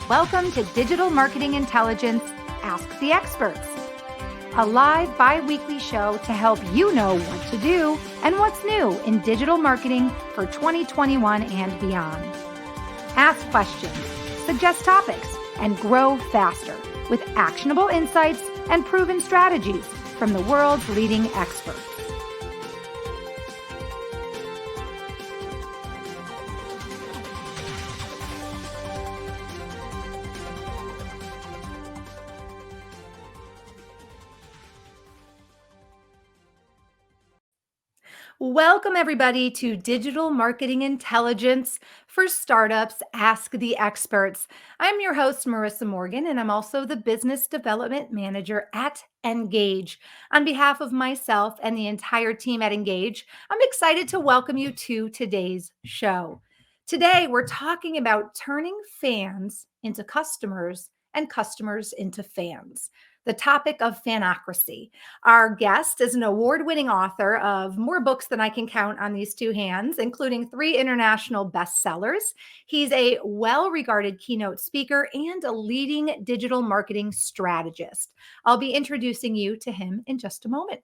Welcome to Digital Marketing Intelligence Ask the Experts, a live bi-weekly show to help you know what to do and what's new in digital marketing for 2021 and beyond. Ask questions, suggest topics, and grow faster with actionable insights and proven strategies from the world's leading experts. Welcome, everybody, to Digital Marketing Intelligence for Startups Ask the Experts. I'm your host, Marissa Morgan, and I'm also the Business Development Manager at Engage. On behalf of myself and the entire team at Engage, I'm excited to welcome you to today's show. Today, we're talking about turning fans into customers and customers into fans. The topic of fanocracy. Our guest is an award-winning author of more books than I can count on these two hands, including 3 international bestsellers. He's a well-regarded keynote speaker and a leading digital marketing strategist. I'll be introducing you to him in just a moment.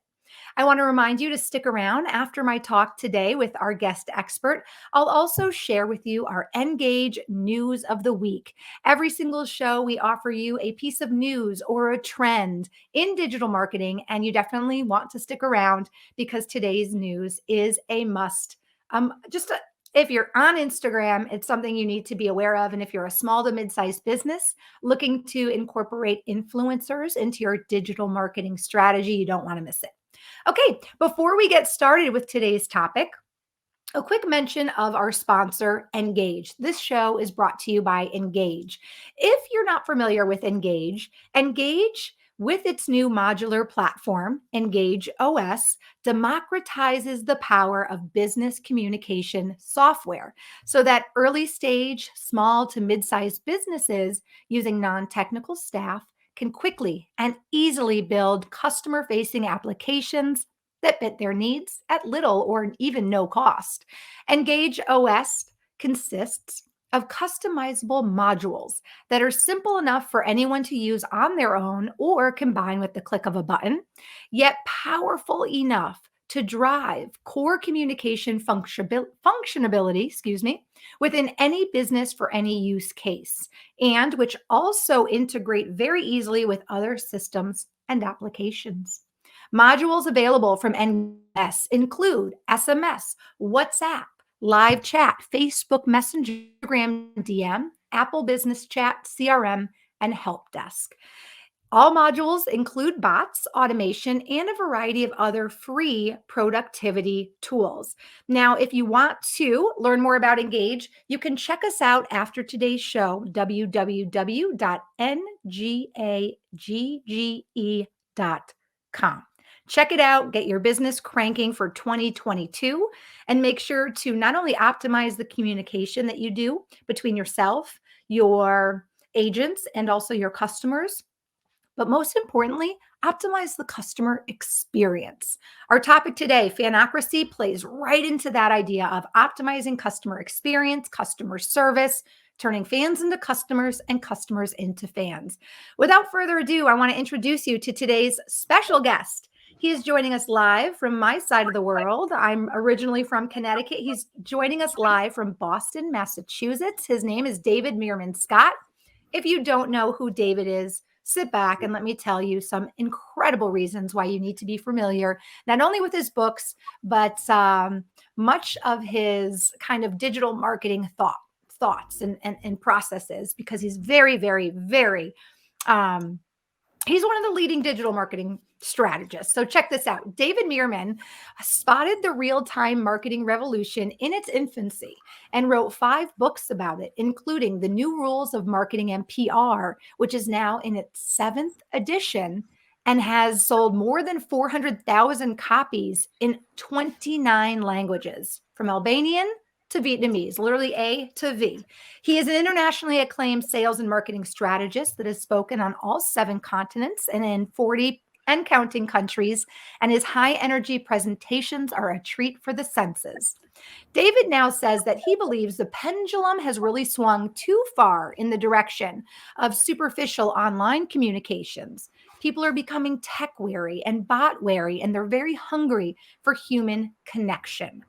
I want to remind you to stick around after my talk today with our guest expert. I'll also share with you our Engage News of the Week. Every single show, we offer you a piece of news or a trend in digital marketing, and you definitely want to stick around because today's news is a must. If you're on Instagram, it's something you need to be aware of. And if you're a small to mid-sized business looking to incorporate influencers into your digital marketing strategy, you don't want to miss it. Okay, before we get started with today's topic, a quick mention of our sponsor, Engage. This show is brought to you by Engage. If you're not familiar with Engage, with its new modular platform, Engage OS, democratizes the power of business communication software so that early stage, small to mid-sized businesses using non-technical staff can quickly and easily build customer-facing applications that fit their needs at little or even no cost. Engage OS consists of customizable modules that are simple enough for anyone to use on their own or combine with the click of a button, yet powerful enough to drive core communication functionability, within any business for any use case, and which also integrate very easily with other systems and applications. Modules available from NS include SMS, WhatsApp, live chat, Facebook Messenger, Instagram DM, Apple Business Chat, CRM, and Help Desk. All modules include bots, automation, and a variety of other free productivity tools. Now, if you want to learn more about Engage, you can check us out after today's show, www.ngagge.com. Check it out, get your business cranking for 2022, and make sure to not only optimize the communication that you do between yourself, your agents, and also your customers, but most importantly, optimize the customer experience. Our topic today, fanocracy, plays right into that idea of optimizing customer experience, customer service, turning fans into customers and customers into fans. Without further ado, I want to introduce you to today's special guest. He is joining us live from my side of the world. I'm originally from Connecticut. He's joining us live from Boston, Massachusetts. His name is David Meerman Scott. If you don't know who David is, sit back and let me tell you some incredible reasons why you need to be familiar, not only with his books, but much of his kind of digital marketing thoughts and processes, because he's very, very, very, he's one of the leading digital marketing strategists. So check this out. David Meerman spotted the real-time marketing revolution in its infancy and wrote 5 books about it, including The New Rules of Marketing and PR, which is now in its 7th edition and has sold more than 400,000 copies in 29 languages, from Albanian to Vietnamese, literally A to V. He is an internationally acclaimed sales and marketing strategist that has spoken on all 7 continents and in 40 and counting countries, and his high energy presentations are a treat for the senses. David now says that he believes the pendulum has really swung too far in the direction of superficial online communications. People are becoming tech weary and bot wary, and they're very hungry for human connection.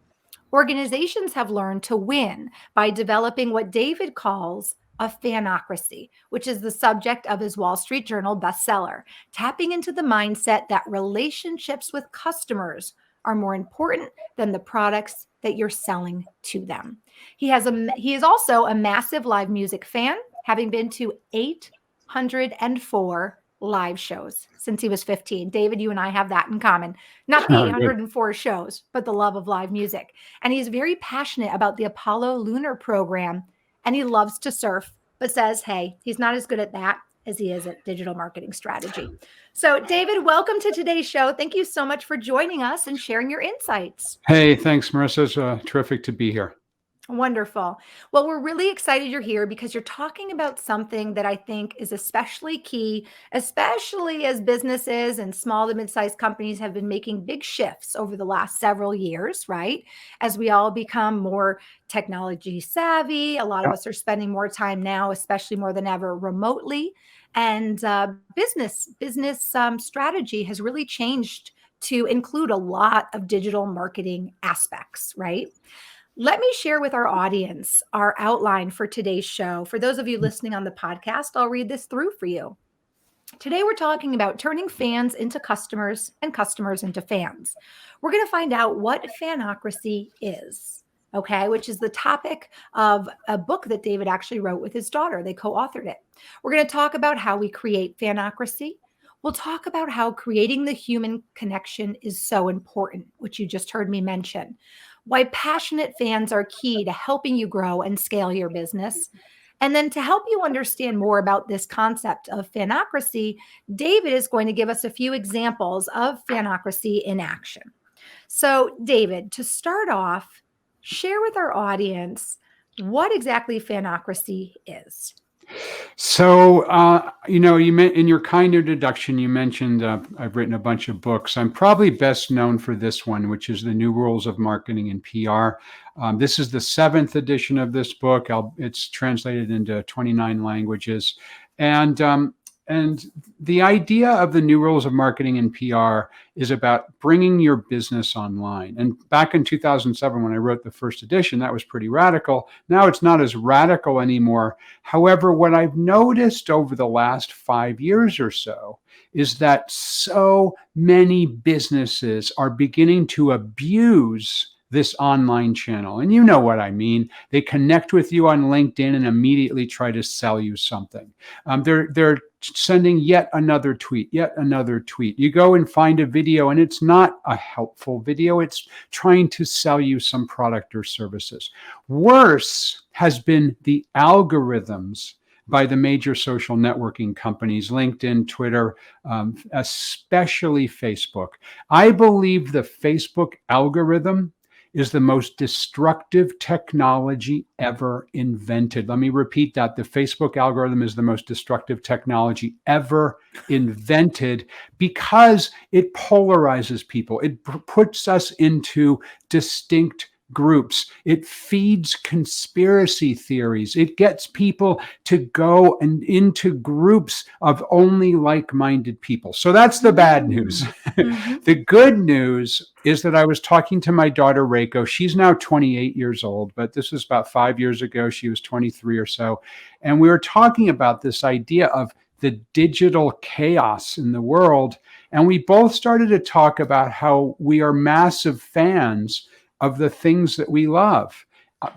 Organizations have learned to win by developing what David calls a fanocracy, which is the subject of his Wall Street Journal bestseller, tapping into the mindset that relationships with customers are more important than the products that you're selling to them. He is also a massive live music fan, having been to 804 live shows since he was 15. David, you and I have that in common. Not the Good. 804 shows, but the love of live music. And he's very passionate about the Apollo lunar program, and he loves to surf, but says, hey, he's not as good at that as he is at digital marketing strategy. So, David, welcome to today's show. Thank you so much for joining us and sharing your insights. Hey, thanks, Marissa. It's terrific to be here. Wonderful. Well, we're really excited you're here because you're talking about something that I think is especially key, especially as businesses and small to mid-sized companies have been making big shifts over the last several years, right? As we all become more technology savvy, a lot of us are spending more time now, especially more than ever, remotely. And business strategy has really changed to include a lot of digital marketing aspects, right? Let me share with our audience our outline for today's show. For those of you listening on the podcast, I'll read this through for you. Today, we're talking about turning fans into customers and customers into fans. We're going to find out what fanocracy is, okay, which is the topic of a book that David actually wrote with his daughter. They co-authored it. We're going to talk about how we create fanocracy. We'll talk about how creating the human connection is so important, which you just heard me mention. Why passionate fans are key to helping you grow and scale your business. And then to help you understand more about this concept of fanocracy, David is going to give us a few examples of fanocracy in action. So, David, to start off, share with our audience what exactly fanocracy is. So, in your kind introduction, you mentioned I've written a bunch of books. I'm probably best known for this one, which is The New Rules of Marketing and PR. This is the 7th edition of this book. It's translated into 29 languages. And the idea of the new rules of marketing and PR is about bringing your business online. And back in 2007, when I wrote the first edition, that was pretty radical. Now it's not as radical anymore. However, what I've noticed over the last 5 years or so is that so many businesses are beginning to abuse this online channel. And you know what I mean. They connect with you on LinkedIn and immediately try to sell you something. They're sending yet another tweet. You go and find a video and it's not a helpful video. It's trying to sell you some product or services. Worse has been the algorithms by the major social networking companies, LinkedIn, Twitter, especially Facebook. I believe the Facebook algorithm is the most destructive technology ever invented. Let me repeat that. The Facebook algorithm is the most destructive technology ever invented because it polarizes people. It puts us into distinct groups. It feeds conspiracy theories. It gets people to go and into groups of only like-minded people. So that's the bad news. Mm-hmm. The good news is that I was talking to my daughter, Reiko. She's now 28 years old, but this was about 5 years ago. She was 23 or so. And we were talking about this idea of the digital chaos in the world. And we both started to talk about how we are massive fans of the things that we love,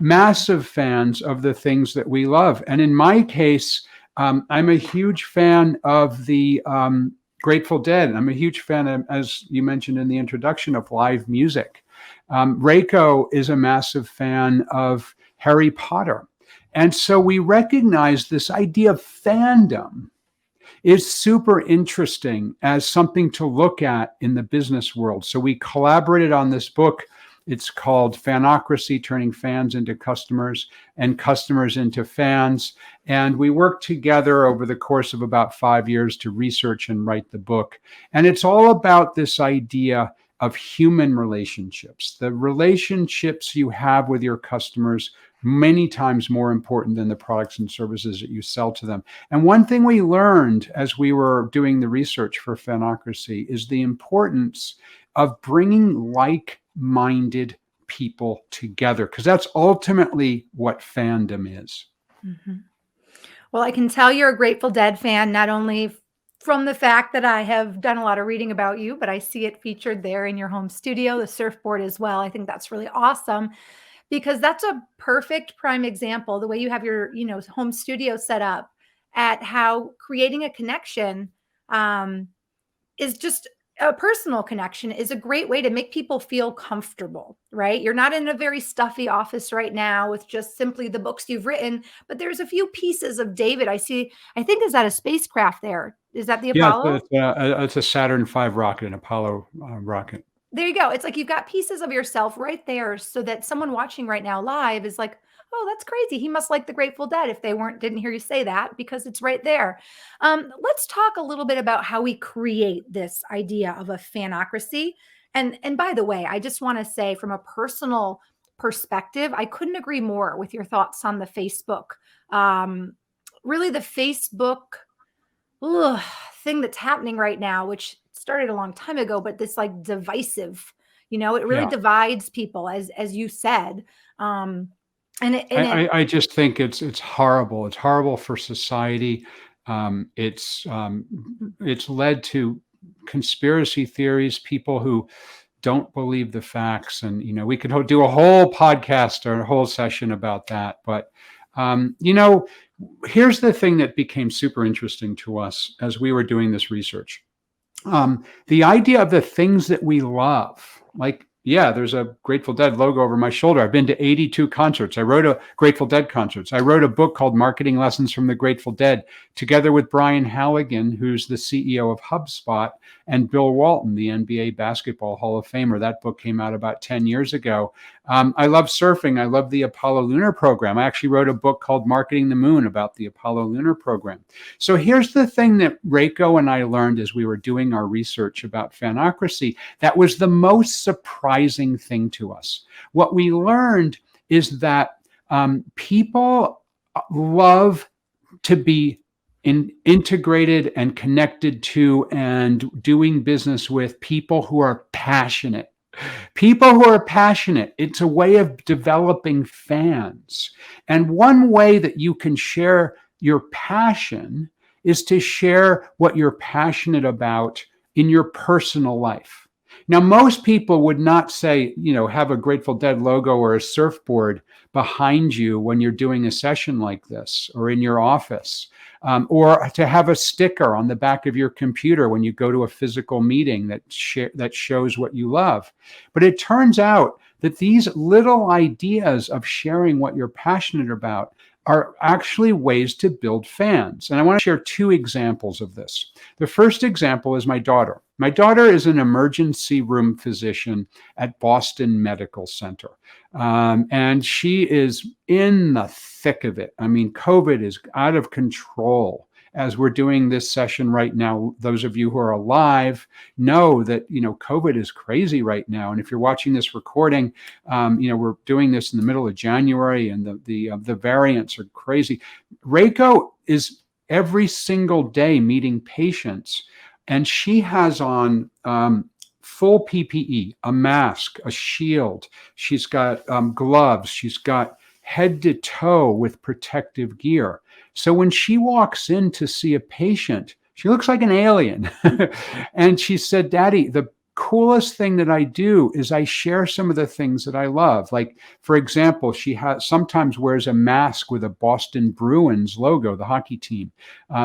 massive fans of the things that we love. And in my case, I'm a huge fan of the Grateful Dead. I'm a huge fan, as you mentioned in the introduction, of live music. Reiko is a massive fan of Harry Potter. And so we recognize this idea of fandom is super interesting as something to look at in the business world. So we collaborated on this book. It's called Fanocracy, Turning Fans into Customers and Customers into Fans. And we worked together over the course of about 5 years to research and write the book. And it's all about this idea of human relationships. The relationships you have with your customers, many times more important than the products and services that you sell to them. And one thing we learned as we were doing the research for Fanocracy is the importance of bringing like-minded people together, because that's ultimately what fandom is. Mm-hmm. Well, I can tell you're a Grateful Dead fan, not only from the fact that I have done a lot of reading about you, but I see it featured there in your home studio, the surfboard as well. I think that's really awesome because that's a perfect prime example, the way you have your, home studio set up, at how creating a connection is just a personal connection is a great way to make people feel comfortable, right? You're not in a very stuffy office right now with just simply the books you've written, but there's a few pieces of David. I see, I think, is that a spacecraft there? Is that the Yeah, Apollo? it's a Saturn V rocket, an Apollo rocket. There you go. It's like you've got pieces of yourself right there so that someone watching right now live is like, oh, that's crazy. He must like the Grateful Dead if they didn't hear you say that, because it's right there. Let's talk a little bit about how we create this idea of a fanocracy. And by the way, I just want to say, from a personal perspective, I couldn't agree more with your thoughts on the Facebook. Um, Really, the Facebook ugh, thing that's happening right now, which started a long time ago, but this like divisive, it really Yeah. divides people, as you said. Um, I just think it's horrible. It's horrible for society. It's led to conspiracy theories, people who don't believe the facts, and we could do a whole podcast or a whole session about that. But here's the thing that became super interesting to us as we were doing this research. The idea of the things that we love, like, yeah, there's a Grateful Dead logo over my shoulder. I've been to 82 concerts. I wrote a Grateful Dead concerts. I wrote a book called Marketing Lessons from the Grateful Dead, together with Brian Halligan, who's the CEO of HubSpot, and Bill Walton, the NBA Basketball Hall of Famer. That book came out about 10 years ago. I love surfing. I love the Apollo Lunar Program. I actually wrote a book called Marketing the Moon about the Apollo Lunar Program. So here's the thing that Reiko and I learned as we were doing our research about Fanocracy that was the most surprising thing to us. What we learned is that people love to be integrated and connected to and doing business with people who are passionate. People who are passionate. It's a way of developing fans. And one way that you can share your passion is to share what you're passionate about in your personal life. Now, most people would not say, have a Grateful Dead logo or a surfboard behind you when you're doing a session like this, or in your office, or to have a sticker on the back of your computer when you go to a physical meeting that shows what you love. But it turns out that these little ideas of sharing what you're passionate about are actually ways to build fans. And I want to share two examples of this. The first example is my daughter. My daughter is an emergency room physician at Boston Medical Center. And she is in the thick of it. I mean, COVID is out of control. As we're doing this session right now, those of you who are alive know that, COVID is crazy right now. And if you're watching this recording, we're doing this in the middle of January, and the variants are crazy. Reiko is every single day meeting patients, and she has on full PPE, a mask, a shield. She's got gloves. She's got head to toe with protective gear. So when she walks in to see a patient, she looks like an alien. And she said, "Daddy, the coolest thing that I do is I share some of the things that I love." Like, for example, she sometimes wears a mask with a Boston Bruins logo, the hockey team.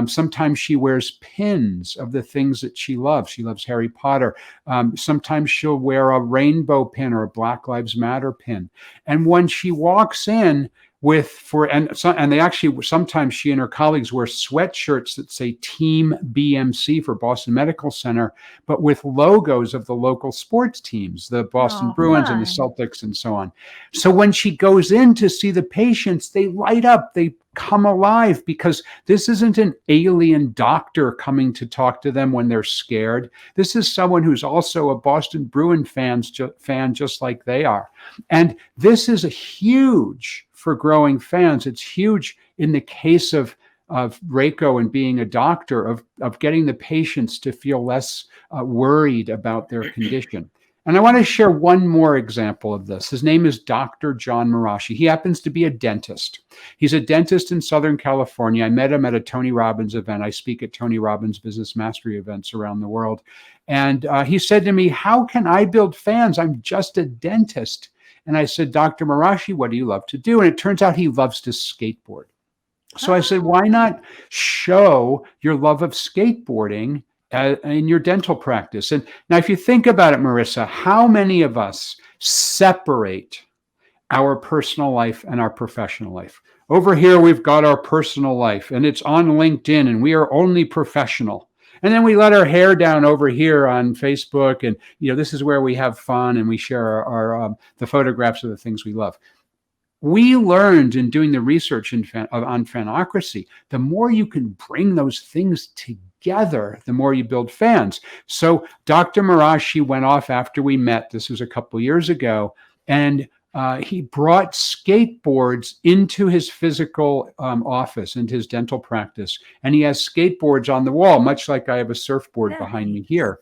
Sometimes she wears pins of the things that she loves. She loves Harry Potter. Sometimes she'll wear a rainbow pin or a Black Lives Matter pin. And when she walks in, and they actually, sometimes she and her colleagues wear sweatshirts that say Team BMC for Boston Medical Center, but with logos of the local sports teams, the Boston Oh, Bruins and the fun. Celtics and so on. So when she goes in to see the patients, they light up, they come alive, because this isn't an alien doctor coming to talk to them when they're scared. This is someone who's also a Boston Bruin fan just like they are. And this is a huge for growing fans. It's huge in the case of Reiko and being a doctor, of getting the patients to feel less worried about their condition. And I want to share one more example of this. His name is Dr. John Marashi. He happens to be a dentist. He's a dentist in Southern California. I met him at a Tony Robbins event. I speak at Tony Robbins Business Mastery events around the world. And he said to me, "How can I build fans? I'm just a dentist." And I said, "Dr. Marashi, what do you love to do?" And it turns out he loves to skateboard. So I said, "Why Ah. not show your love of skateboarding in your dental practice?" And now, if you think about it, Marissa, how many of us separate our personal life and our professional life? Over here, we've got our personal life, and it's on LinkedIn, and we are only professional. And then we let our hair down over here on Facebook, and this is where we have fun, and we share our the photographs of the things we love. We learned in doing the research on fanocracy, the more you can bring those things together, the more you build fans. So Dr. Marashi went off after we met. This was a couple years ago, and he brought skateboards into his physical office, into his dental practice. And he has skateboards on the wall, much like I have a surfboard behind me Nice. here.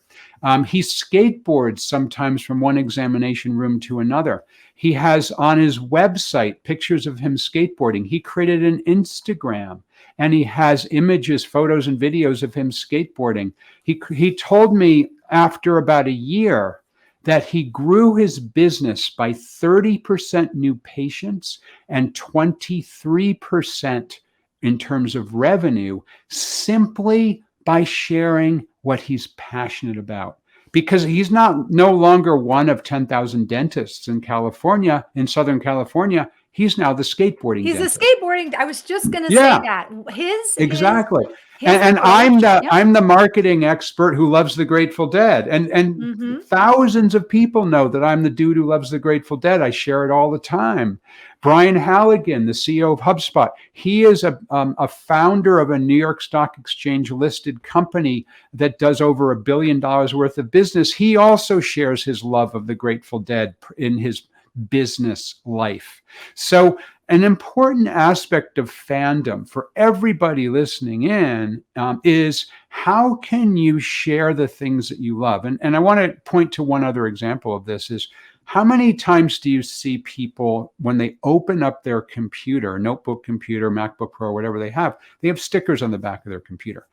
He skateboards sometimes from one examination room to another. He has on his website pictures of him skateboarding. He created an Instagram, and he has images, photos, and videos of him skateboarding. He told me after about a year that he grew his business by 30% new patients and 23% in terms of revenue, simply by sharing what he's passionate about. Because he's no longer one of 10,000 dentists in California, in Southern California. He's now the skateboarding He's a dentist. skateboarding. I was just going to say Yeah, that. His exactly. his And approach. Yep. I'm the marketing expert who loves the Grateful Dead. And Mm-hmm. thousands of people know that I'm the dude who loves the Grateful Dead. I share it all the time. Brian Halligan, the CEO of HubSpot, he is a founder of a New York Stock Exchange listed company that does over $1 billion worth of business. He also shares his love of the Grateful Dead in his business life. So an important aspect of fandom for everybody listening in is, how can you share the things that you love? And I want to point to one other example of this is, how many times do you see people when they open up their computer, notebook computer, MacBook Pro, whatever they have stickers on the back of their computer.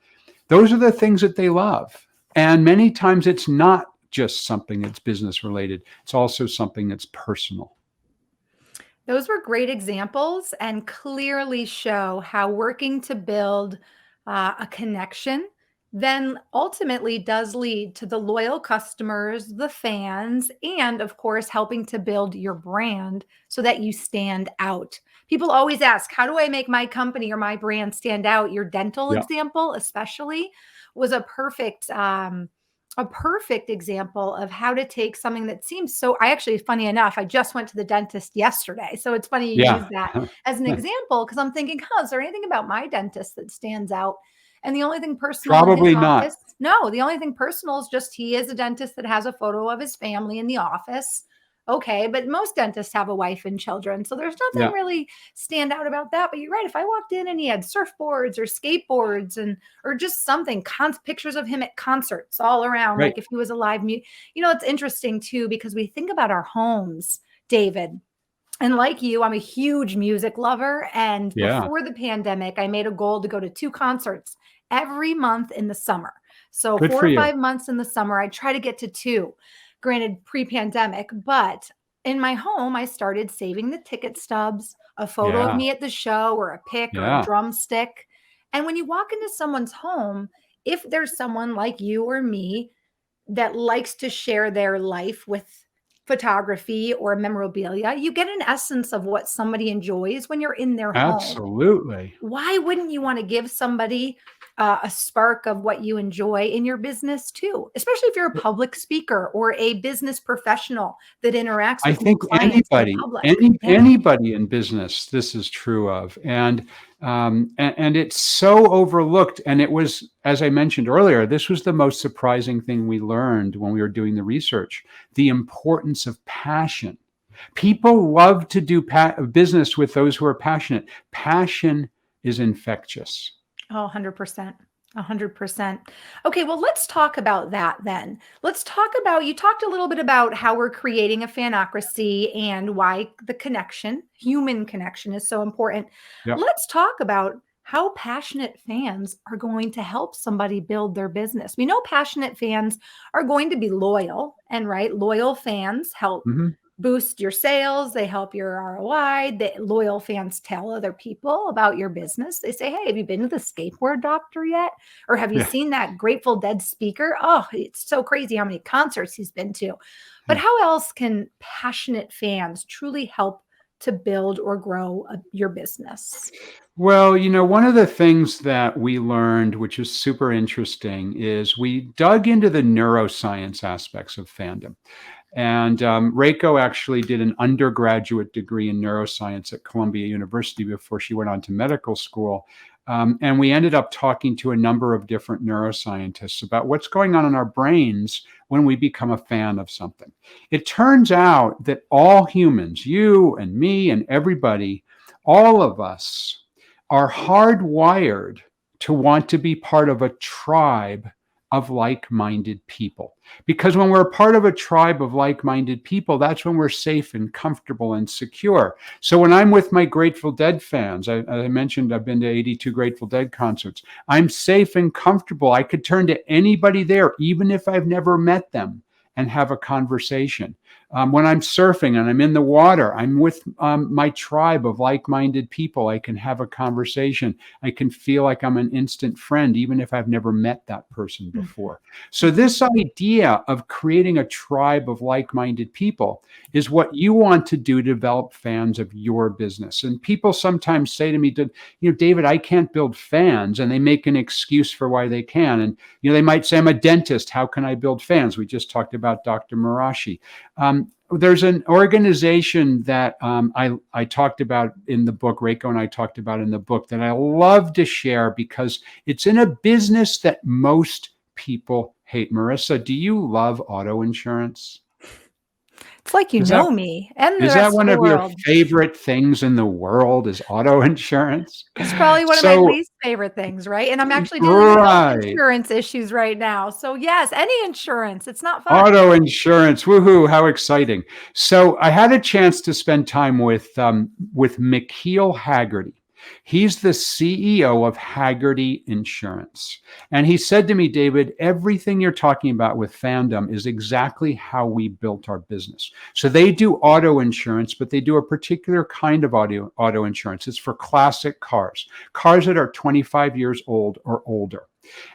Those are the things that they love. And many times it's not just something that's business related. It's also something that's personal. Those were great examples and clearly show how working to build a connection then ultimately does lead to the loyal customers, the fans, and of course, helping to build your brand so that you stand out. People always ask, how do I make my company or my brand stand out? Your dental Yeah. example, especially, was a perfect example of how to take something that seems so. I actually, funny enough, I just went to the dentist yesterday. So it's funny you Yeah. use that as an example, because I'm thinking, is there anything about my dentist that stands out? And the only thing personal in his Probably not. office, no, the only thing personal is just he is a dentist that has a photo of his family in the office. Okay, but most dentists have a wife and children. So there's nothing Yeah. really stand out about that. But you're right. If I walked in and he had surfboards or skateboards or just something, pictures of him at concerts all around, Right. like if he was a live mute, it's interesting too, because we think about our homes, David. And like you, I'm a huge music lover. And Yeah. before the pandemic, I made a goal to go to 2 concerts every month in the summer. So Good 4 for or you. 5 months in the summer, I try to get to 2, granted pre-pandemic. But in my home, I started saving the ticket stubs, a photo of Yeah. me at the show or a pic or a Yeah. drumstick. And when you walk into someone's home, if there's someone like you or me that likes to share their life with photography or memorabilia, you get an essence of what somebody enjoys when you're in their home. Absolutely. Why wouldn't you want to give somebody a spark of what you enjoy in your business too? Especially if you're a public speaker or a business professional that interacts I with new think clients and the public. Yeah. anybody in business, this is true of, and it's so overlooked. And it was, as I mentioned earlier, this was the most surprising thing we learned when we were doing the research: the importance of passion. People love to do business with those who are passionate. Passion is infectious. Oh, 100%. 100%. Okay, well, let's talk about that then. Let's talk about, you talked a little bit about how we're creating a fanocracy and why the connection, human connection, is so important. Yeah. Let's talk about how passionate fans are going to help somebody build their business. We know passionate fans are going to be loyal, and right, loyal fans help Mhm. boost your sales, they help your ROI. The loyal fans tell other people about your business. They say, "Hey, have you been to the skateboard doctor yet? Or have you Yeah. seen that Grateful Dead speaker? Oh, it's so crazy how many concerts he's been to." But Yeah. how else can passionate fans truly help to build or grow your business? Well, one of the things that we learned, which is super interesting, is we dug into the neuroscience aspects of fandom. And Reiko actually did an undergraduate degree in neuroscience at Columbia University before she went on to medical school. And we ended up talking to a number of different neuroscientists about what's going on in our brains when we become a fan of something. It turns out that all humans, you and me and everybody, all of us, are hardwired to want to be part of a tribe of like-minded people. Because when we're part of a tribe of like-minded people, that's when we're safe and comfortable and secure. So when I'm with my Grateful Dead fans, as I mentioned, I've been to 82 Grateful Dead concerts. I'm safe and comfortable. I could turn to anybody there, even if I've never met them, and have a conversation. When I'm surfing and I'm in the water, I'm with my tribe of like-minded people. I can have a conversation. I can feel like I'm an instant friend, even if I've never met that person before. So this idea of creating a tribe of like-minded people is what you want to do to develop fans of your business. And people sometimes say to me, David, I can't build fans, and they make an excuse for why they can. And they might say, I'm a dentist. How can I build fans? We just talked about Dr. Marashi. There's an organization that I talked about in the book, Reiko and I talked about in the book, that I love to share because it's in a business that most people hate. Marissa, do you love auto insurance? It's like you Is that know me and the is that rest of one the of your world. favorite things in the world, is auto insurance? It's probably one of my So, least favorite things, right? And I'm actually dealing with health right. insurance issues right now. So yes, any insurance, it's not fun. Auto insurance, woohoo! How exciting! So I had a chance to spend time with McKeel Haggerty. He's the CEO of Haggerty Insurance, and he said to me, David, everything you're talking about with fandom is exactly how we built our business. So they do auto insurance, but they do a particular kind of auto insurance. It's for classic cars that are 25 years old or older.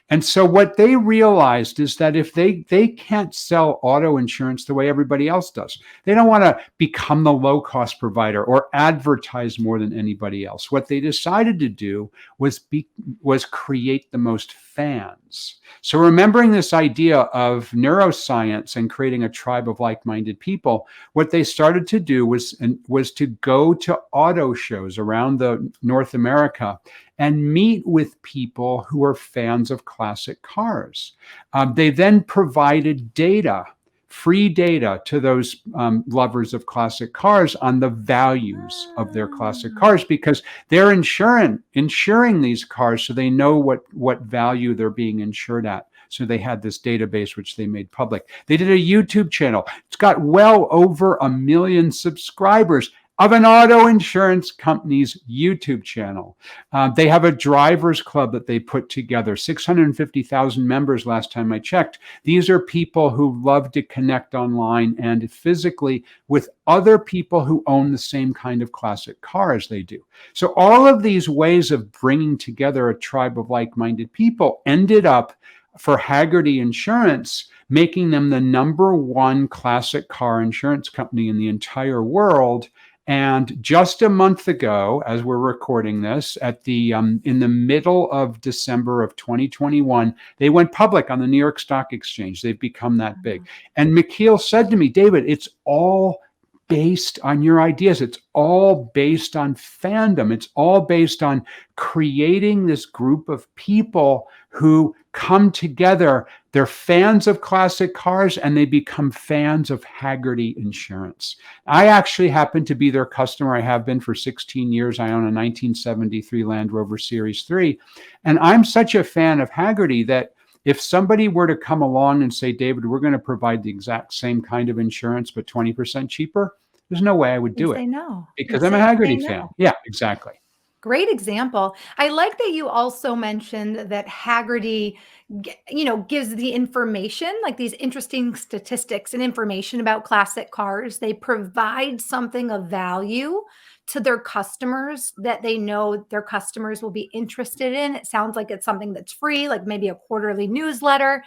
And so what they realized is that if they can't sell auto insurance the way everybody else does, they don't want to become the low-cost provider or advertise more than anybody else. What they decided to do was create the most fans. So remembering this idea of neuroscience and creating a tribe of like-minded people, what they started to do was to go to auto shows around the North America and meet with people who are fans of classic cars. They then provided free data to those lovers of classic cars on the values of their classic Ah. cars, because they're insuring these cars so they know what value they're being insured at. So they had this database which they made public. They did a YouTube channel. It's got well over 1 million subscribers of an auto insurance company's YouTube channel. They have a drivers club that they put together, 650,000 members last time I checked. These are people who love to connect online and physically with other people who own the same kind of classic car as they do. So all of these ways of bringing together a tribe of like-minded people ended up for Haggerty Insurance, making them the number one classic car insurance company in the entire world. And just a month ago, as we're recording this, at the in the middle of December of 2021, they went public on the New York Stock Exchange. They've become that big. And McKeel said to me, David, it's all based on your ideas. It's all based on fandom. It's all based on creating this group of people who come together. They're fans of classic cars and they become fans of Haggerty Insurance. I actually happen to be their customer. I have been for 16 years. I own a 1973 Land Rover Series 3. And I'm such a fan of Haggerty that if somebody were to come along and say, David, we're going to provide the exact same kind of insurance, but 20% cheaper, there's no way I would You do say it no. because I'm a Haggerty Say fan. no. Yeah, exactly. Great example. I like that you also mentioned that Haggerty, gives the information, like these interesting statistics and information about classic cars. They provide something of value to their customers that they know their customers will be interested in. It sounds like it's something that's free, like maybe a quarterly newsletter.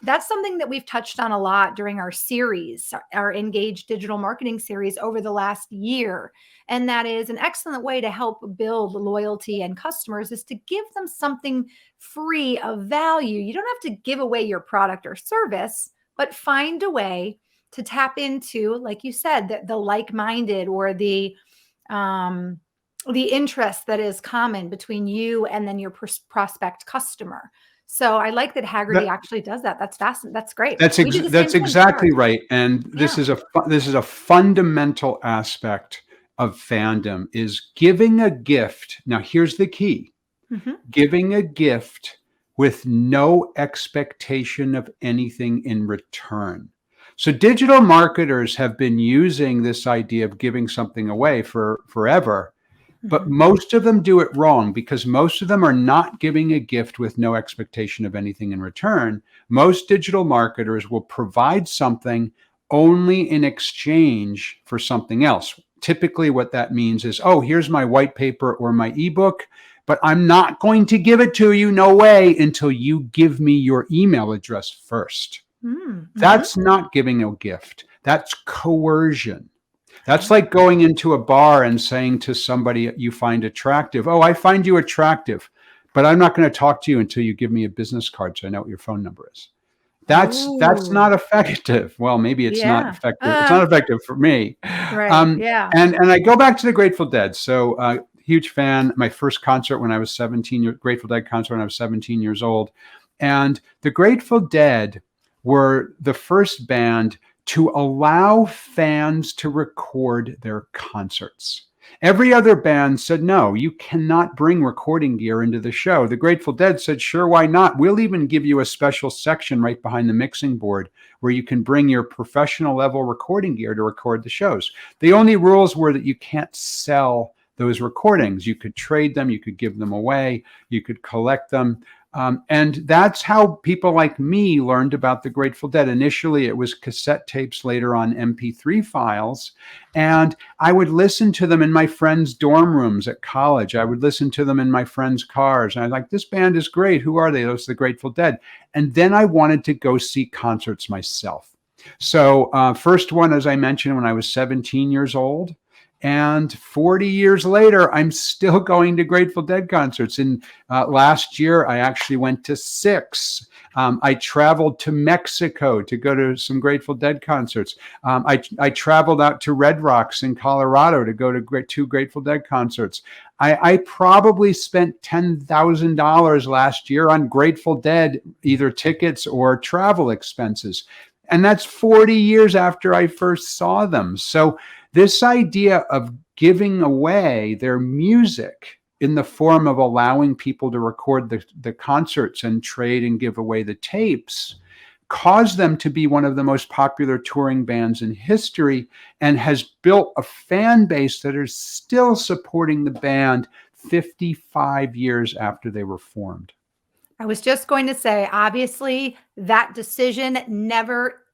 That's something that we've touched on a lot during our series, our Engaged Digital Marketing series over the last year. And that is an excellent way to help build loyalty and customers is to give them something free of value. You don't have to give away your product or service, but find a way to tap into, like you said, the like-minded or the interest that is common between you and then your prospect customer. So I like that Haggerty That, actually does that. That's fascinating. That's great. that's We do the same that's thing here. exactly right. And Yeah. this is a fundamental aspect of fandom is giving a gift. Now, here's the key. Mhm. Giving a gift with no expectation of anything in return. So digital marketers have been using this idea of giving something away for forever, but Mhm. most of them do it wrong because most of them are not giving a gift with no expectation of anything in return. Most digital marketers will provide something only in exchange for something else. Typically, what that means is, oh, here's my white paper or my ebook, but I'm not going to give it to you, no way, until you give me your email address first. Mm, mhm. That's not giving a gift. That's coercion. That's like going into a bar and saying to somebody you find attractive, oh, I find you attractive, but I'm not going to talk to you until you give me a business card so I know what your phone number is. That's Oh, not effective. Well, maybe it's not yeah. effective. It's not effective for me. Right. Yeah. And I go back to the Grateful Dead. So huge fan. My first concert when I was 17, Grateful Dead concert when I was 17 years old. And the Grateful Dead were the first band to allow fans to record their concerts. Every other band said, no, you cannot bring recording gear into the show. The Grateful Dead said, sure, why not? We'll even give you a special section right behind the mixing board where you can bring your professional level recording gear to record the shows. The only rules were that you can't sell those recordings. You could trade them, you could give them away, you could collect them. And that's how people like me learned about the Grateful Dead. Initially, it was cassette tapes, later on MP3 files. And I would listen to them in my friends' dorm rooms at college. I would listen to them in my friends' cars. And I was like, this band is great. Who are they? Those are the Grateful Dead. And then I wanted to go see concerts myself. So first one, as I mentioned, when I was 17 years old. And 40 years later, I'm still going to Grateful Dead concerts. And last year, I actually went to 6. I traveled to Mexico to go to some Grateful Dead concerts. I traveled out to Red Rocks in Colorado to go to 2 Grateful Dead concerts. I probably spent $10,000 last year on Grateful Dead, either tickets or travel expenses. And that's 40 years after I first saw them. So this idea of giving away their music in the form of allowing people to record the concerts and trade and give away the tapes caused them to be one of the most popular touring bands in history and has built a fan base that is still supporting the band 55 years after they were formed. I was just going to say, obviously, that decision never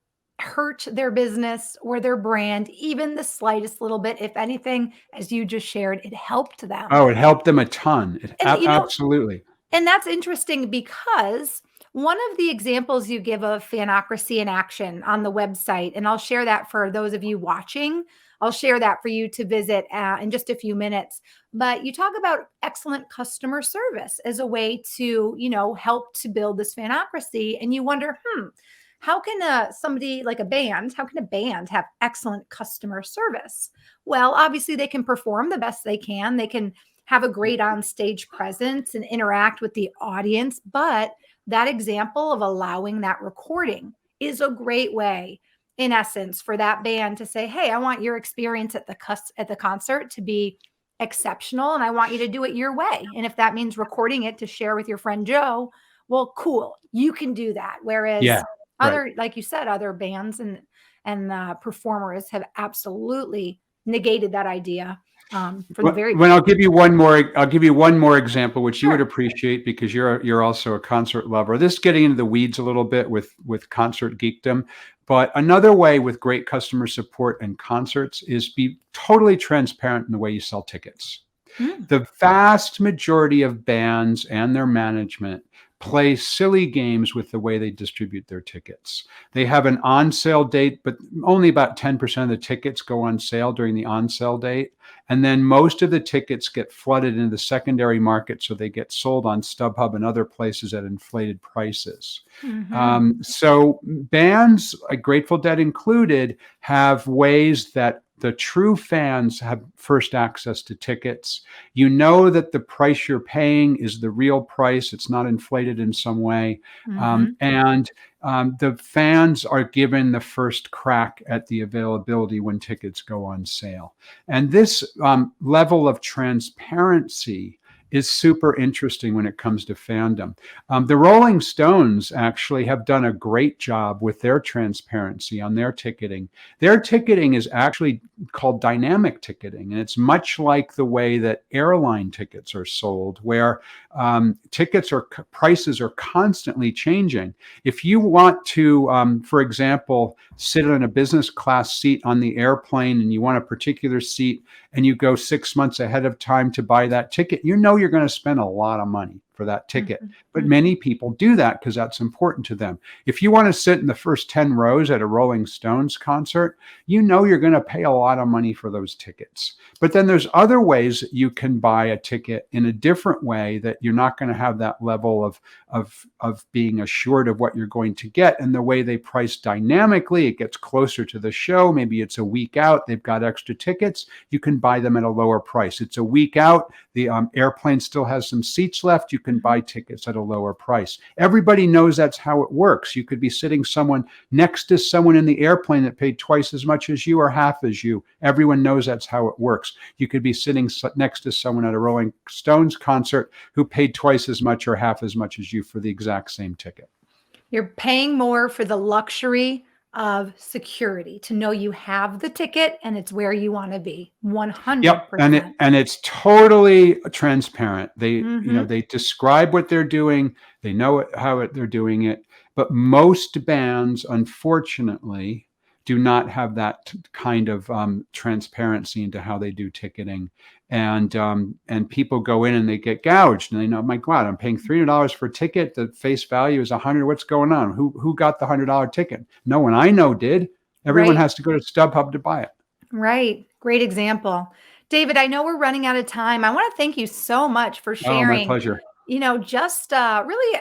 hurt their business or their brand, even the slightest little bit. If anything, as you just shared, it helped them. Oh, it helped them a ton. And Absolutely. and that's interesting because One of the examples you give of fanocracy in action on the website, and I'll share that for those of you watching. I'll share that for you to visit in just a few minutes. But you talk about excellent customer service as a way to, help to build this fanocracy. And you wonder, how can somebody like a band, how can a band have excellent customer service? Well, obviously they can perform the best they can. They can have a great on stage presence and interact with the audience. But that example of allowing that recording is a great way, in essence, for that band to say, hey, I want your experience at the concert to be exceptional, and I want you to do it your way. And if that means recording it to share with your friend Joe, well, cool, you can do that. Whereas Yeah, right. like you said, other bands and performers have absolutely negated that idea from the very When beginning. I'll give you one more example, which you would Sure. appreciate because you're also a concert lover. This is getting into the weeds a little bit with concert geekdom, but another way with great customer support and concerts is be totally transparent in the way you sell tickets. Mm, The vast majority of bands and their management play silly games with the way they distribute their tickets. They have an on sale date, but only about 10% of the tickets go on sale during the on sale date. And then most of the tickets get flooded into the secondary market, so they get sold on StubHub and other places at inflated prices. mhm, So bands, like Grateful Dead included, have ways that the true fans have first access to tickets. You know that the price you're paying is the real price. It's not inflated in some way. mhm, And the fans are given the first crack at the availability when tickets go on sale. And this level of transparency is super interesting when it comes to fandom. The Rolling Stones actually have done a great job with their transparency on their ticketing. Their ticketing is actually called dynamic ticketing, and it's much like the way that airline tickets are sold, where prices are constantly changing. If you want to, for example, sit in a business class seat on the airplane and you want a particular seat and you go 6 months ahead of time to buy that ticket, you know you're going to spend a lot of money for that ticket. mhm, But mhm. many people do that because that's important to them. If you want to sit in the first 10 rows at a Rolling Stones concert, you know you're going to pay a lot of money for those tickets. But then there's other ways that you can buy a ticket in a different way that you're not going to have that level of being assured of what you're going to get. And the way they price dynamically, it gets closer to the show. Maybe it's a week out, they've got extra tickets. You can buy them at a lower price. It's a week out, the airplane still has some seats left. You can buy Mhm. tickets at a lower price. Everybody knows that's how it works. You could be sitting next to someone in the airplane that paid twice as much as you or half as you. Everyone knows that's how it works. You could be sitting next to someone at a Rolling Stones concert who paid twice as much or half as much as you for the exact same ticket. You're paying more for the luxury of security to know you have the ticket and it's where you want to be. Yep, and 100%. it's totally transparent. Mhm. They describe what they're doing. They know they're doing it. But most bands, unfortunately, do not have that kind of transparency into how they do ticketing, and people go in and they get gouged, and they know, my God, I'm paying $300 for a ticket. The face value is $100. What's going on? Who got the $100 ticket? No one I know did. Everyone Right. has to go to StubHub to buy it. Right. Great example. David, I know we're running out of time. I want to thank you so much for Oh, my sharing, pleasure. just really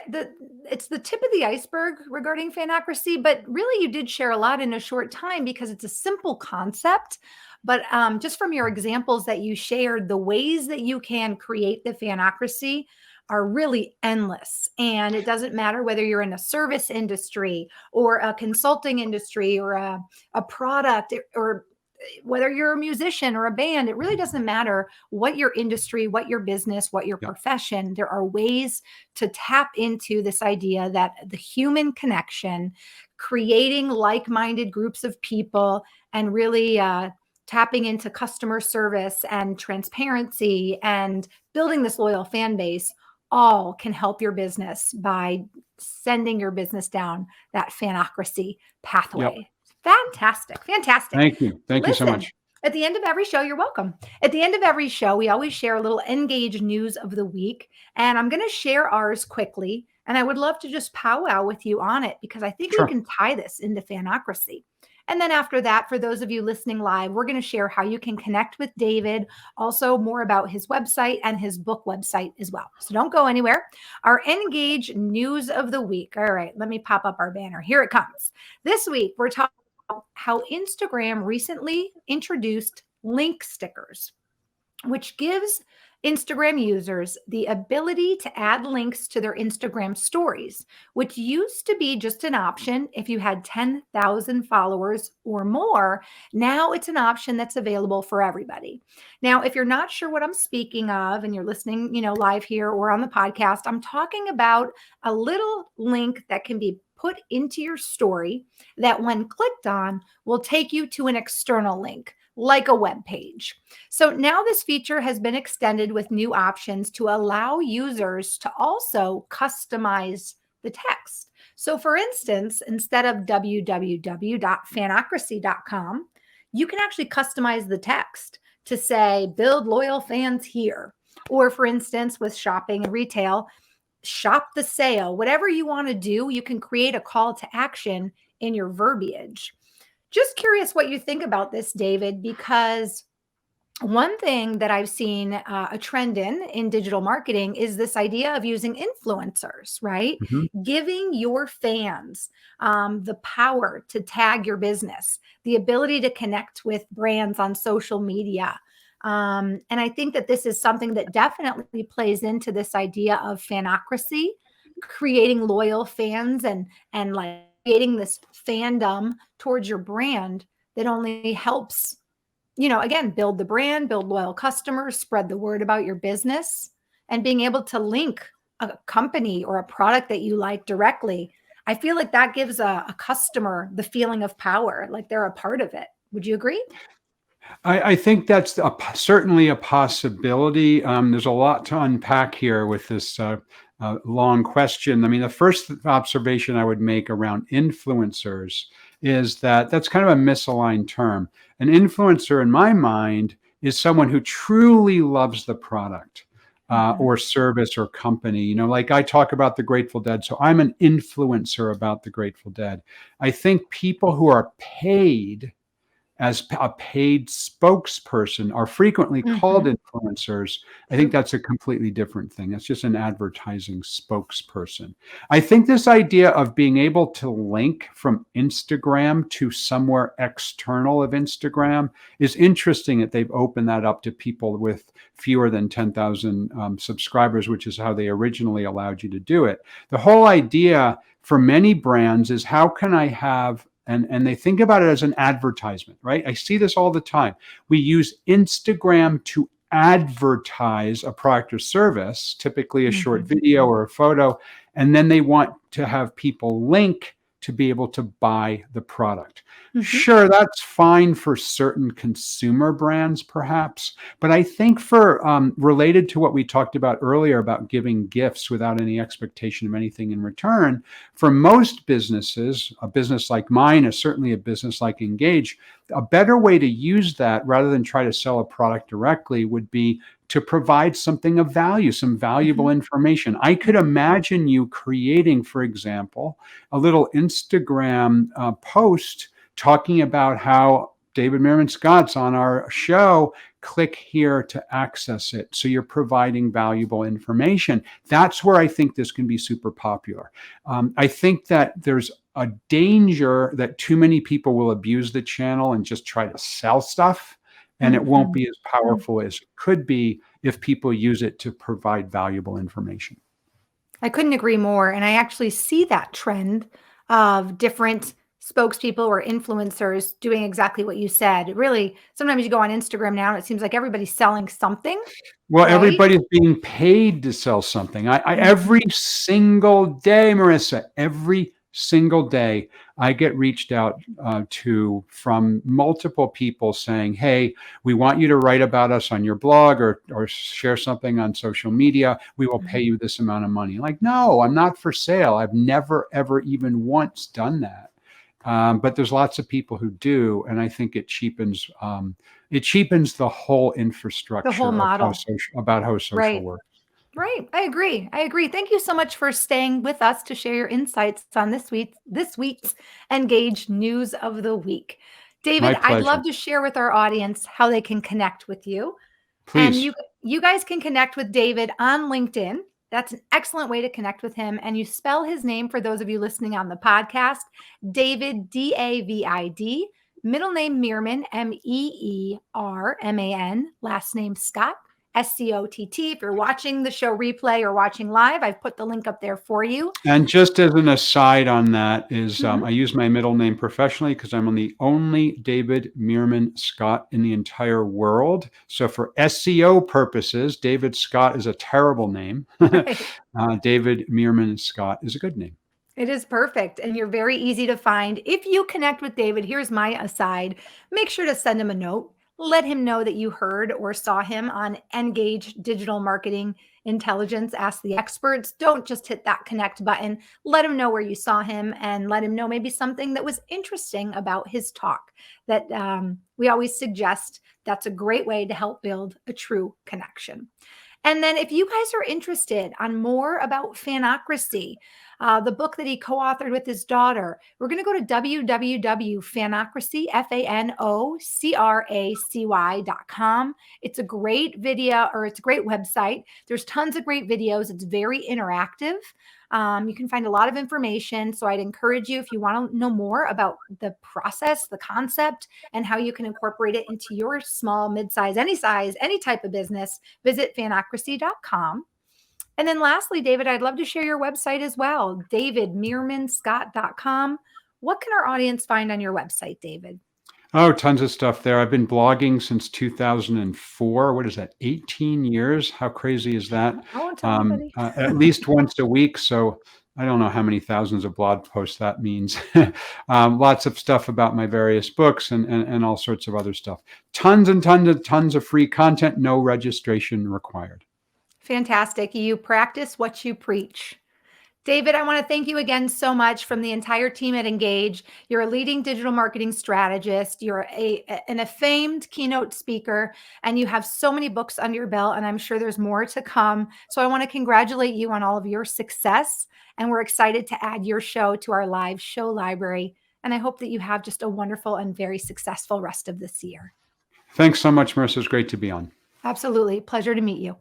it's the tip of the iceberg regarding fanocracy, but really you did share a lot in a short time because it's a simple concept. But just from your examples that you shared, the ways that you can create the fanocracy are really endless. And it doesn't matter whether you're in a service industry or a consulting industry or a product or whether you're a musician or a band, it really doesn't matter what your industry, what your business, what your Yep. profession. There are ways to tap into this idea that the human connection, creating like minded groups of people, and really tapping into customer service and transparency and building this loyal fan base all can help your business by sending your business down that fanocracy Yep. pathway. Fantastic. Fantastic. Thank you. Thank you so Listen, much. At the end of every show, you're welcome. At the end of every show, we always share a little engage news of the week. And I'm going to share ours quickly. And I would love to just powwow with you on it because I think we Sure. can tie this into fanocracy. And then after that, for those of you listening live, we're going to share how you can connect with David, also more about his website and his book website as well. So don't go anywhere. Our Engage news of the week. All right, let me pop up our banner. Here it comes. This week, we're talking about how Instagram recently introduced link stickers, which gives Instagram users the ability to add links to their Instagram stories, which used to be just an option if you had 10,000 followers or more. Now it's an option that's available for everybody. Now, if you're not sure what I'm speaking of and you're listening, live here or on the podcast, I'm talking about a little link that can be put into your story that when clicked on will take you to an external link like a web page. So now this feature has been extended with new options to allow users to also customize the text. So for instance, instead of www.fanocracy.com, you can actually customize the text to say, build loyal fans here. Or for instance, with shopping and retail, shop the sale. Whatever you want to do, you can create a call to action in your verbiage. Just curious what you think about this, David, because one thing that I've seen a trend in digital marketing is this idea of using influencers, right? Mhm. Giving your fans the power to tag your business, the ability to connect with brands on social media. And I think that this is something that definitely plays into this idea of fanocracy, creating loyal fans and like creating this fandom towards your brand that only helps, again, build the brand, build loyal customers, spread the word about your business, and being able to link a company or a product that you like directly. I feel like that gives a customer the feeling of power, like they're a part of it. Would you agree? I think that's certainly a possibility. There's a lot to unpack here with this long question. I mean, the first observation I would make around influencers is that that's kind of a misaligned term. An influencer, in my mind, is someone who truly loves the product. Mhm. Or service or company, like I talk about the Grateful Dead. So I'm an influencer about the Grateful Dead. I think people who are paid as a paid spokesperson are frequently called Mhm. influencers. I think True. that's a completely different thing. That's just an advertising spokesperson. I think this idea of being able to link from Instagram to somewhere external of Instagram is interesting that they've opened that up to people with fewer than 10,000 subscribers, which is how they originally allowed you to do it. The whole idea for many brands is how can I have and they think about it as an advertisement, right? I see this all the time. We use Instagram to advertise a product or service, typically a short Mhm. video or a photo, and then they want to have people link to be able to buy the product. Mhm. Sure, that's fine for certain consumer brands, perhaps, but I think for related to what we talked about earlier about giving gifts without any expectation of anything in return, for most businesses, a business like mine is certainly a business like Engage, a better way to use that rather than try to sell a product directly would be to provide something of value, some valuable Mhm. information. I could Mhm. imagine you creating, for example, a little Instagram post talking about how David Meerman Scott's on our show. Click here to access it. So you're providing valuable information. That's where I think this can be super popular. I think that there's a danger that too many people will abuse the channel and just try to sell stuff, and it won't Mhm. be as Mm. powerful as it could be if people use it to provide valuable information. I couldn't agree more. And I actually see that trend of different spokespeople or influencers doing exactly what you said. Really, sometimes you go on Instagram now and it seems like everybody's selling something, Well, right? everybody's being paid to sell something. Every Mhm. single day, Marissa, every single day, I get reached out to from multiple people saying, "Hey, we want you to write about us on your blog or share something on social media. We will pay Mhm. you this amount of money." Like, no, I'm not for sale. I've never, ever even once done that. But there's lots of people who do, and I think it cheapens it cheapens the whole The whole infrastructure of model. how social Right. works. Right. I agree. I agree. Thank you so much for staying with us to share your insights on this week's Engage News of the Week. My David, I'd pleasure. love to share with our audience how they can connect with you. And Please. you guys can connect with David on LinkedIn. That's an excellent way to connect with him. And you spell his name for those of you listening on the podcast, David, David, middle name Meerman, Meerman, last name Scott, Scott. If you're watching the show replay or watching live, I've put the link up there for you. And just as an aside on that is, Mhm. I use my middle name professionally because I'm the only David Meerman Scott in the entire world. So for SEO purposes, David Scott is a terrible name. Right. David Meerman Scott is a good name. It is perfect. And you're very easy to find. If you connect with David, here's my aside, make sure to send him a note. Let him know that you heard or saw him on Engage Digital Marketing Intelligence. Ask the experts. Don't just hit that connect button. Let him know where you saw him and let him know maybe something that was interesting about his talk. That we always suggest that's a great way to help build a true connection. And then, if you guys are interested on more about Fanocracy, the book that he co-authored with his daughter, we're going to go to www.fanocracy, FANOCRACY.com. It's a great video, or it's a great website. There's tons of great videos. It's very interactive. You can find a lot of information. So I'd encourage you, if you want to know more about the process, the concept, and how you can incorporate it into your small, mid-size, any type of business, visit fanocracy.com. And then lastly, David, I'd love to share your website as well, davidmeermanscott.com. What can our audience find on your website, David? Oh, tons of stuff there. I've been blogging since 2004. What is that? 18 years? How crazy is that? I won't tell anybody. At least once a week. So I don't know how many thousands of blog posts that means. Lots of stuff about my various books and all sorts of other stuff. Tons and tons of free content, no registration required. Fantastic. You practice what you preach. David, I want to thank you again so much from the entire team at Engage. You're a leading digital marketing strategist. You're an famed keynote speaker, and you have so many books under your belt, and I'm sure there's more to come. So I want to congratulate you on all of your success, and we're excited to add your show to our live show library. And I hope that you have just a wonderful and very successful rest of this year. Thanks so much, Marissa. It's great to be on. Absolutely. Pleasure to meet you.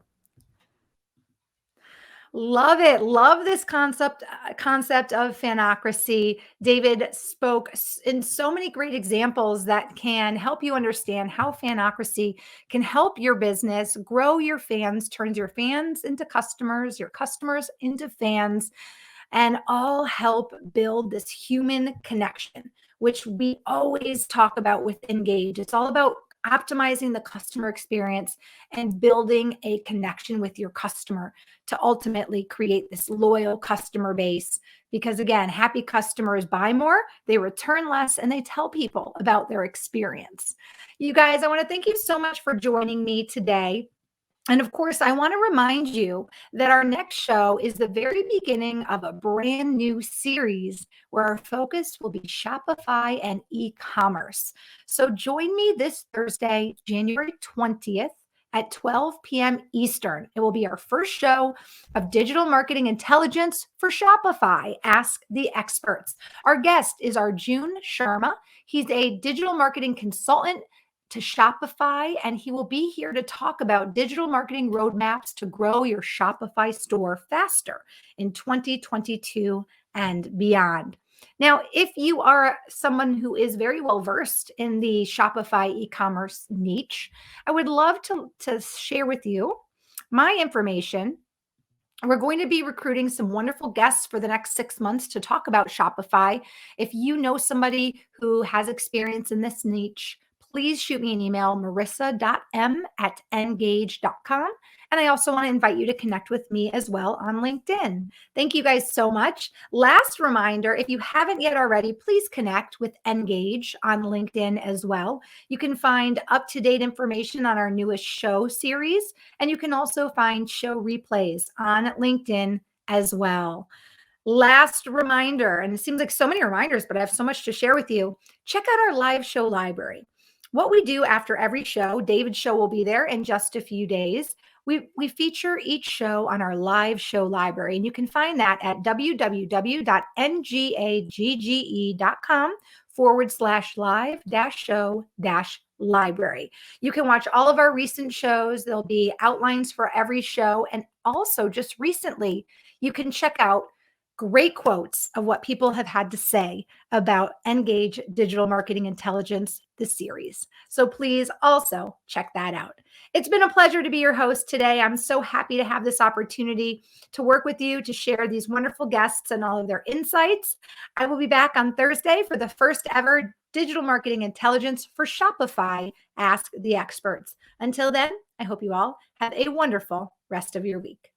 Love it. Love this concept of fanocracy. David spoke in so many great examples that can help you understand how fanocracy can help your business grow your fans, turns your fans into customers, your customers into fans, and all help build this human connection, which we always talk about with Engage. It's all about optimizing the customer experience and building a connection with your customer to ultimately create this loyal customer base. Because again, happy customers buy more, they return less, and they tell people about their experience. You guys, I want to thank you so much for joining me today. And of course, I want to remind you that our next show is the very beginning of a brand new series where our focus will be Shopify and e-commerce. So join me this Thursday, January 20th at 12 p.m. Eastern. It will be our first show of digital marketing intelligence for Shopify. Ask the experts. Our guest is Arjun Sharma. He's a digital marketing consultant to Shopify, and he will be here to talk about digital marketing roadmaps to grow your Shopify store faster in 2022 and beyond. Now, if you are someone who is very well versed in the Shopify e-commerce niche, I would love to share with you my information. We're going to be recruiting some wonderful guests for the next 6 months to talk about Shopify. If you know somebody who has experience in this niche, please shoot me an email, marissa.m@engage.com. And I also want to invite you to connect with me as well on LinkedIn. Thank you guys so much. Last reminder, if you haven't yet already, please connect with Engage on LinkedIn as well. You can find up-to-date information on our newest show series, and you can also find show replays on LinkedIn as well. Last reminder, and it seems like so many reminders, but I have so much to share with you. Check out our live show library. What we do after every show, David's show will be there in just a few days. We feature each show on our live show library, and you can find that at www.ngagge.com/live-show-library. You can watch all of our recent shows. There'll be outlines for every show. And also, just recently, you can check out great quotes of what people have had to say about Engage Digital Marketing Intelligence, the series. So please also check that out. It's been a pleasure to be your host today. I'm so happy to have this opportunity to work with you, to share these wonderful guests and all of their insights. I will be back on Thursday for the first ever Digital Marketing Intelligence for Shopify Ask the Experts. Until then, I hope you all have a wonderful rest of your week.